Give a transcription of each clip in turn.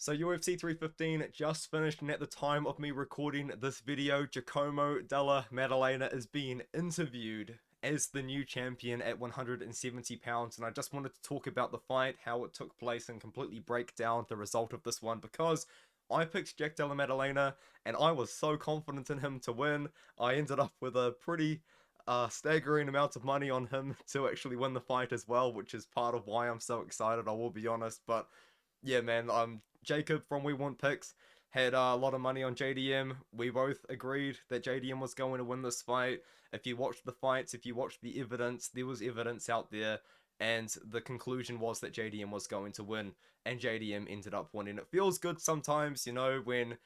So UFC 315 just finished, and at the time of me recording this video, Giacomo Della Maddalena is being interviewed as the new champion at 170 pounds. And I just wanted to talk about the fight, how it took place, and completely break down the result of this one, because I picked Jack Della Maddalena and I was so confident in him to win. I ended up with a pretty staggering amount of money on him to actually win the fight as well, which is part of why I'm so excited, I will be honest. But yeah, man, Jacob from We Want Picks had a lot of money on JDM. We both agreed that JDM was going to win this fight. If you watched the fights, if you watched the evidence, there was evidence out there, and the conclusion was that JDM was going to win, and JDM ended up winning. It feels good sometimes, when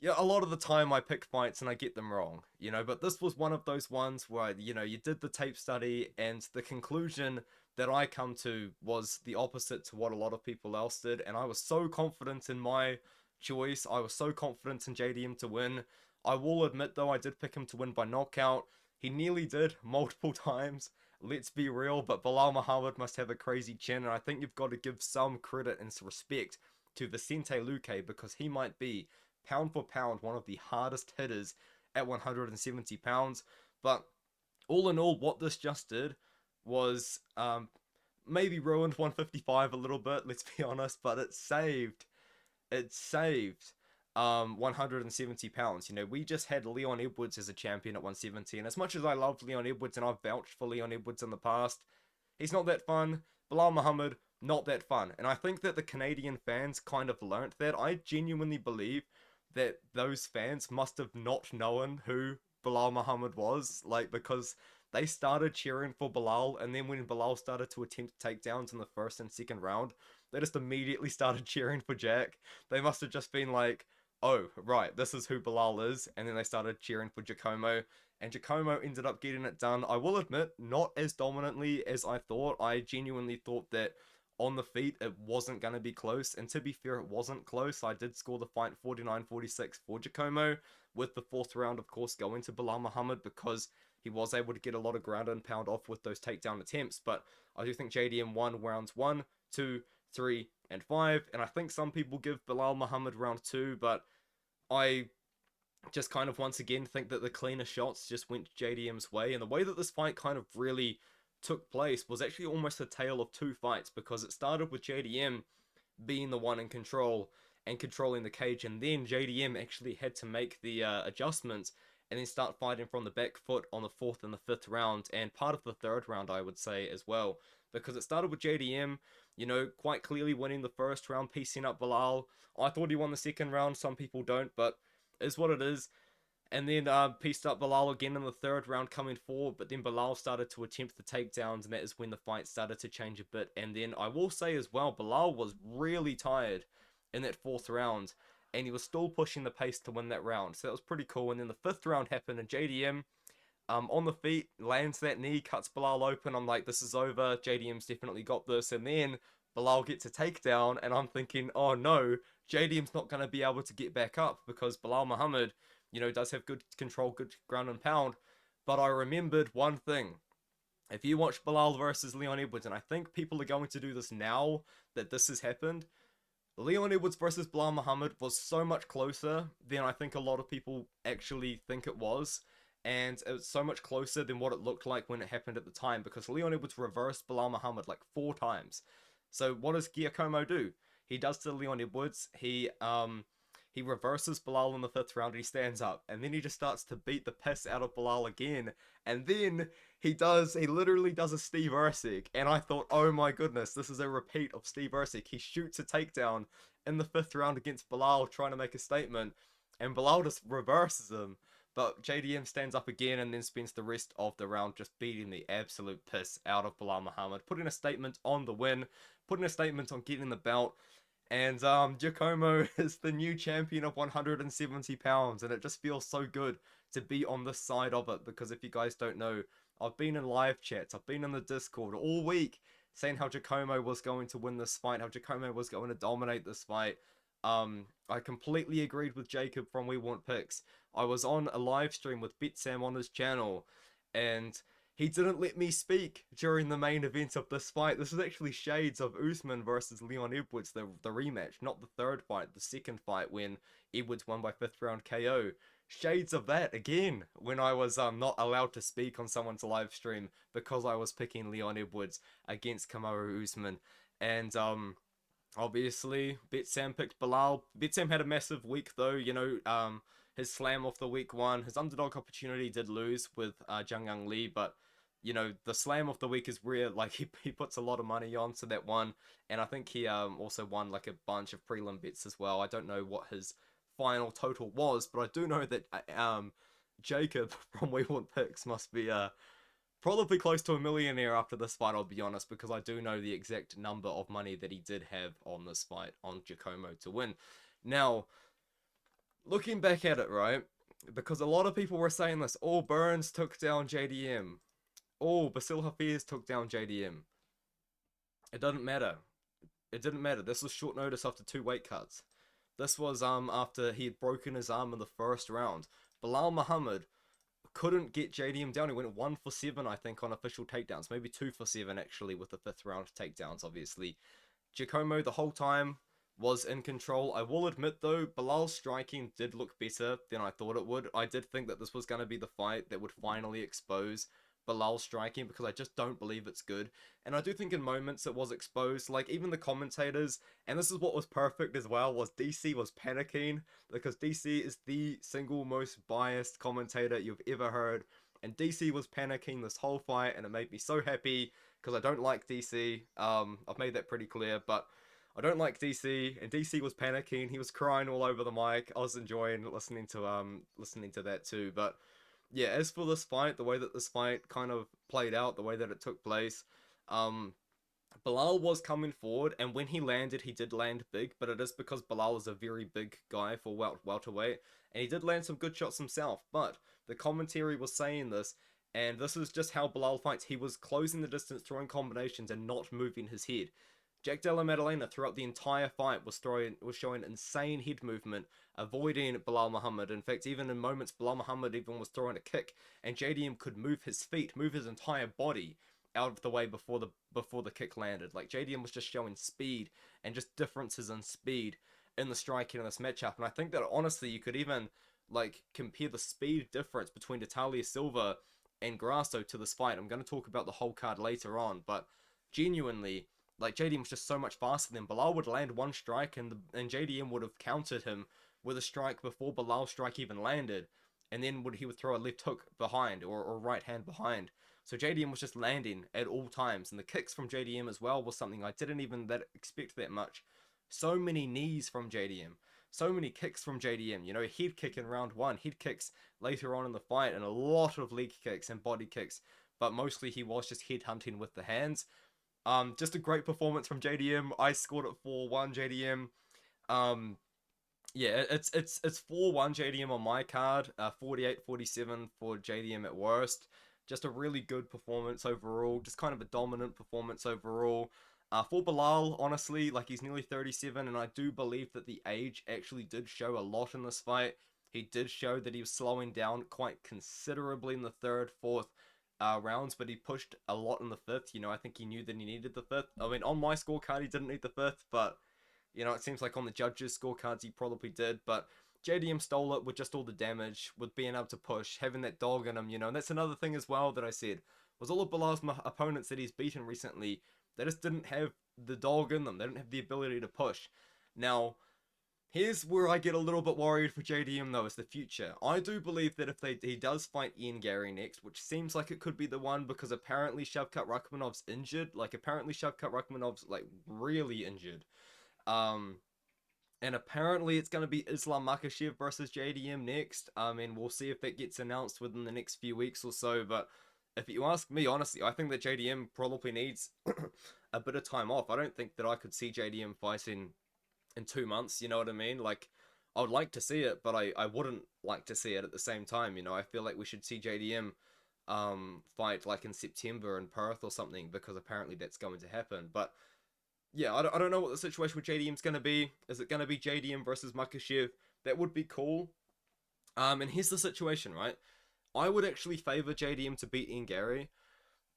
yeah, a lot of the time I pick fights and I get them wrong, but this was one of those ones where, you did the tape study and the conclusion that I come to was the opposite to what a lot of people else did. And I was so confident in my choice. I was so confident in JDM to win. I will admit, though, I did pick him to win by knockout. He nearly did multiple times. Let's be real, but Belal Muhammad must have a crazy chin, and I think you've got to give some credit and some respect to Vicente Luque, because he might be pound for pound one of the hardest hitters at 170 pounds. But all in all, what this just did was maybe ruined 155 a little bit, let's be honest, but it saved 170 pounds. We just had Leon Edwards as a champion at 170, and as much as I love Leon Edwards and I've vouched for Leon Edwards in the past, he's not that fun. Belal Muhammad, not that fun. And I think that the Canadian fans kind of learnt that. I genuinely believe that those fans must have not known who Belal Muhammad was, because they started cheering for Belal, and then when Belal started to attempt takedowns in the first and second round, they just immediately started cheering for Jack. They must have just been like, oh, right, this is who Belal is, and then they started cheering for Giacomo, and Giacomo ended up getting it done. I will admit, not as dominantly as I thought. I genuinely thought that on the feet it wasn't going to be close, and to be fair, it wasn't close. I did score the fight 49-46 for Giacomo, with the fourth round, of course, going to Belal Muhammad, because he was able to get a lot of ground and pound off with those takedown attempts. But I do think JDM won rounds 1, 2, 3, and 5, and I think some people give Belal Muhammad round 2, but I just kind of once again think that the cleaner shots just went JDM's way. And the way that this fight kind of really took place was actually almost a tale of two fights, because it started with JDM being the one in control and controlling the cage, and then JDM actually had to make the adjustments and then start fighting from the back foot on the fourth and the fifth round, and part of the third round, I would say, as well, because it started with JDM, quite clearly winning the first round, piecing up Belal. I thought he won the second round. Some people don't, but is what it is. And then pieced up Belal again in the third round, coming forward, but then Belal started to attempt the takedowns, and that is when the fight started to change a bit. And then I will say as well, Belal was really tired in that fourth round, and he was still pushing the pace to win that round. So that was pretty cool. And then the fifth round happened, and JDM, on the feet, lands that knee, cuts Belal open. I'm like, this is over. JDM's definitely got this. And then Belal gets a takedown, and I'm thinking, oh no, JDM's not going to be able to get back up, because Belal Muhammad, does have good control, good ground and pound. But I remembered one thing. If you watch Belal versus Leon Edwards, and I think people are going to do this now that this has happened, Leon Edwards versus Belal Muhammad was so much closer than I think a lot of people actually think it was. And it was so much closer than what it looked like when it happened at the time, because Leon Edwards reversed Belal Muhammad like 4 times. So what does Giacomo do? He does to Leon Edwards. He reverses Belal in the fifth round, and he stands up, and then he just starts to beat the piss out of Belal again, and then he literally does a Steve Erceg, and I thought, oh my goodness, this is a repeat of Steve Erceg. He shoots a takedown in the fifth round against Belal, trying to make a statement, and Belal just reverses him, but JDM stands up again, and then spends the rest of the round just beating the absolute piss out of Belal Muhammad, putting a statement on the win, putting a statement on getting the belt. And Giacomo is the new champion of 170 pounds, and it just feels so good to be on this side of it, because if you guys don't know, I've been in live chats, I've been in the Discord all week saying how Giacomo was going to win this fight, how Giacomo was going to dominate this fight. I completely agreed with Jacob from We Want Picks. I was on a live stream with BitSam on his channel, and he didn't let me speak during the main event of this fight. This is actually shades of Usman versus Leon Edwards, the rematch, not the third fight, the second fight when Edwards won by fifth round KO. Shades of that again when I was not allowed to speak on someone's live stream because I was picking Leon Edwards against Kamaru Usman. And obviously, Betsam picked Belal. Betsam had a massive week though, his slam off the week one. His underdog opportunity did lose with Zhang Yang Li, but the slam of the week is where like he puts a lot of money on, so that one. And I think he also won like a bunch of prelim bets as well. I don't know what his final total was, but I do know that Jacob from We Want Picks must be probably close to a millionaire after this fight, I'll be honest, because I do know the exact number of money that he did have on this fight on Giacomo to win. Now, looking back at it, right, because a lot of people were saying this, Burns took down JDM. Basil Hafiz took down JDM. It doesn't matter. It didn't matter. This was short notice after 2 weight cuts. This was after he had broken his arm in the first round. Belal Muhammad couldn't get JDM down. He went 1 for 7, I think, on official takedowns. Maybe 2 for 7, actually, with the 5th round takedowns, obviously. Giacomo, the whole time, was in control. I will admit, though, Belal's striking did look better than I thought it would. I did think that this was going to be the fight that would finally expose Belal's striking, because I just don't believe it's good. And I do think in moments it was exposed. Like, even the commentators, and this is what was perfect as well, was DC was panicking, because DC is the single most biased commentator you've ever heard. And DC was panicking this whole fight, and it made me so happy, because I don't like DC. I've made that pretty clear, but I don't like DC, and DC was panicking. He was crying all over the mic. I was enjoying listening to that too. But yeah, as for this fight, the way that this fight kind of played out, the way that it took place, Belal was coming forward, and when he landed, he did land big, but it is because Belal is a very big guy for welterweight, and he did land some good shots himself, but the commentary was saying this, and this is just how Belal fights. He was closing the distance, throwing combinations, and not moving his head. Jack Della Maddalena throughout the entire fight was showing insane head movement, avoiding Belal Muhammad. In fact, even in moments, Belal Muhammad even was throwing a kick, and JDM could move his feet, move his entire body out of the way before the kick landed. Like, JDM was just showing speed and just differences in speed in the striking in this matchup. And I think that honestly, you could even like compare the speed difference between Natalia Silva and Grasso to this fight. I'm going to talk about the whole card later on, but genuinely, like, JDM was just so much faster than Belal. Would land one strike, and JDM would have countered him with a strike before Belal's strike even landed, and then he would throw a left hook behind, or right hand behind. So JDM was just landing at all times, and the kicks from JDM as well was something I didn't even expect that much. So many knees from JDM, so many kicks from JDM. Head kick in round 1, head kicks later on in the fight, and a lot of leg kicks and body kicks, but mostly he was just head hunting with the hands. Just a great performance from JDM. I scored it 4-1 JDM. Yeah, it's 4-1 JDM on my card. 48-47 for JDM at worst. Just a really good performance overall. Just kind of a dominant performance overall. For Belal, honestly, like, he's nearly 37, and I do believe that the age actually did show a lot in this fight. He did show that he was slowing down quite considerably in the 3rd, 4th rounds, but he pushed a lot in the 5th. I think he knew that he needed the 5th. I mean, on my scorecard, he didn't need the 5th, but it seems like on the judges' scorecards, he probably did. But JDM stole it with just all the damage, with being able to push, having that dog in him, and that's another thing as well that I said, was all of Belal's opponents that he's beaten recently, they just didn't have the dog in them. They didn't have the ability to push. Now, here's where I get a little bit worried for JDM, though, is the future. I do believe that if he does fight Ian Gary next, which seems like it could be the one, because apparently Shavkat Rakhmanov's injured. Like, apparently Shavkat Rakhmanov's, like, really injured. And apparently it's going to be Islam Makhachev versus JDM next. And we'll see if that gets announced within the next few weeks or so. But if you ask me, honestly, I think that JDM probably needs a bit of time off. I don't think that I could see JDM fighting in 2 months, you know what I mean? Like, I would like to see it, but I wouldn't like to see it at the same time. I feel like we should see JDM fight like in September in Perth or something, because apparently that's going to happen. But yeah, I don't know what the situation with JDM's going to be. Is it going to be JDM versus Makhachev? That would be cool. And here's the situation, right? I would actually favor JDM to beat Ian Gary,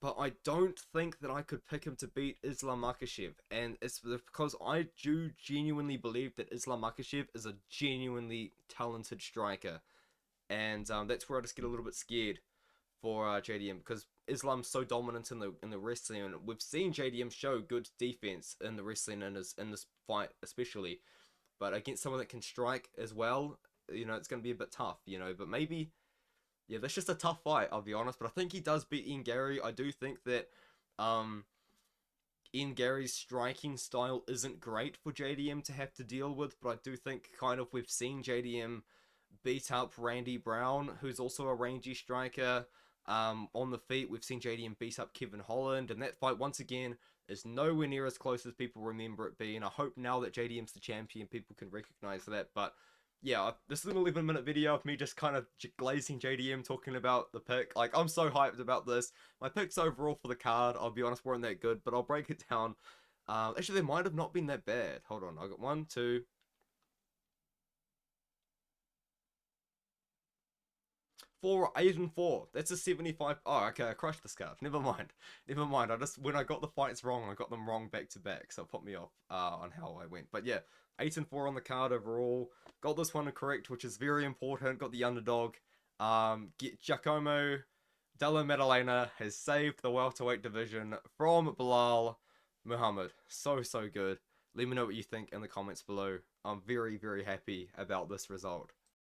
but I don't think that I could pick him to beat Islam Makhachev, and it's because I do genuinely believe that Islam Makhachev is a genuinely talented striker, and that's where I just get a little bit scared for JDM, because Islam's so dominant in the wrestling, and we've seen JDM show good defense in the wrestling in this fight especially, but against someone that can strike as well, it's going to be a bit tough, but maybe. Yeah, that's just a tough fight, I'll be honest. But I think he does beat Ian Gary. I do think that um, Ian Gary's striking style isn't great for JDM to have to deal with. But I do think kind of we've seen JDM beat up Randy Brown, who's also a rangy striker. On the feet, we've seen JDM beat up Kevin Holland. And that fight, once again, is nowhere near as close as people remember it being. I hope now that JDM's the champion, people can recognize that. But yeah, this is an 11-minute video of me just kind of glazing JDM, talking about the pick. Like, I'm so hyped about this. My picks overall for the card, I'll be honest, weren't that good, but I'll break it down. Actually, they might have not been that bad. Hold on, I got 1, 2, 4, 8 and 4. That's a 75. Oh, okay, I crushed this card. Never mind. Never mind. When I got the fights wrong, I got them wrong back to back, so it put me off on how I went. But yeah, 8 and 4 on the card overall. Got this one correct, which is very important. Got the underdog. Giacomo Della Maddalena has saved the welterweight division from Belal Muhammad. So, so good. Let me know what you think in the comments below. I'm very, very happy about this result.